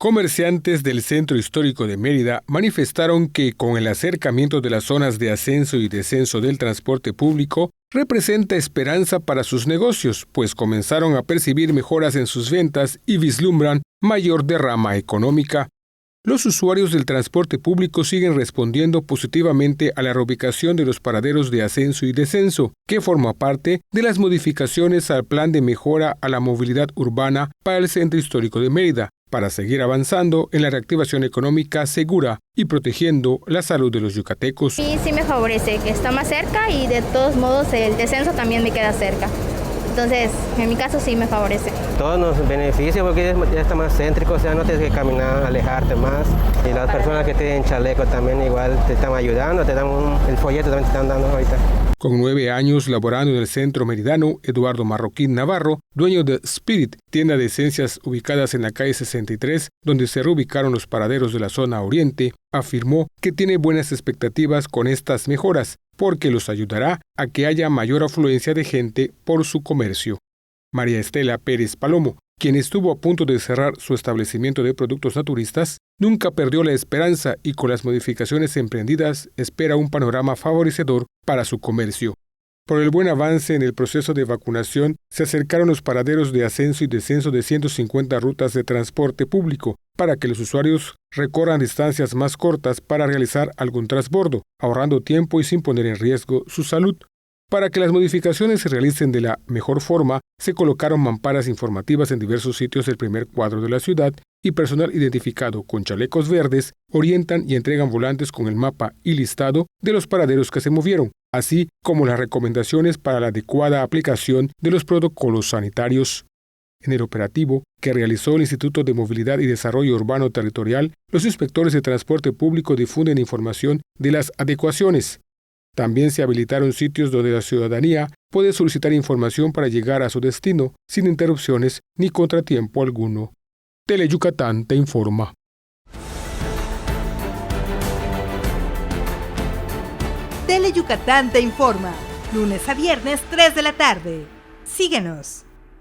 Comerciantes del centro histórico de Mérida manifestaron que con el acercamiento de las zonas de ascenso y descenso del transporte público representa esperanza para sus negocios, pues comenzaron a percibir mejoras en sus ventas y vislumbran mayor derrama económica. Los usuarios del transporte público siguen respondiendo positivamente a la reubicación de los paraderos de ascenso y descenso, que forma parte de las modificaciones al plan de mejora a la movilidad urbana para el centro histórico de Mérida, para seguir avanzando en la reactivación económica segura y protegiendo la salud de los yucatecos. Sí me favorece, que está más cerca y de todos modos el descenso también me queda cerca. Entonces, en mi caso sí me favorece. Todo nos beneficia porque ya está más céntrico, o sea, no tienes que caminar, alejarte más. Y las personas que tienen chaleco también igual te están ayudando, te dan el folleto también te están dando ahorita. Con 9 años laborando en el centro meridano, Eduardo Marroquín Navarro, dueño de Spirit, tienda de esencias ubicadas en la calle 63, donde se reubicaron los paraderos de la zona oriente, afirmó que tiene buenas expectativas con estas mejoras, porque los ayudará a que haya mayor afluencia de gente por su comercio. María Estela Pérez Palomo, quien estuvo a punto de cerrar su establecimiento de productos naturistas, nunca perdió la esperanza y con las modificaciones emprendidas espera un panorama favorecedor para su comercio. Por el buen avance en el proceso de vacunación, se acercaron los paraderos de ascenso y descenso de 150 rutas de transporte público para que los usuarios recorran distancias más cortas para realizar algún transbordo, ahorrando tiempo y sin poner en riesgo su salud. Para que las modificaciones se realicen de la mejor forma, se colocaron mamparas informativas en diversos sitios del primer cuadro de la ciudad y personal identificado con chalecos verdes orientan y entregan volantes con el mapa y listado de los paraderos que se movieron, así como las recomendaciones para la adecuada aplicación de los protocolos sanitarios. En el operativo que realizó el Instituto de Movilidad y Desarrollo Urbano Territorial, los inspectores de transporte público difunden información de las adecuaciones. También se habilitaron sitios donde la ciudadanía puede solicitar información para llegar a su destino sin interrupciones ni contratiempo alguno. Teleyucatán te informa. Teleyucatán te informa, lunes a viernes 3 de la tarde. Síguenos.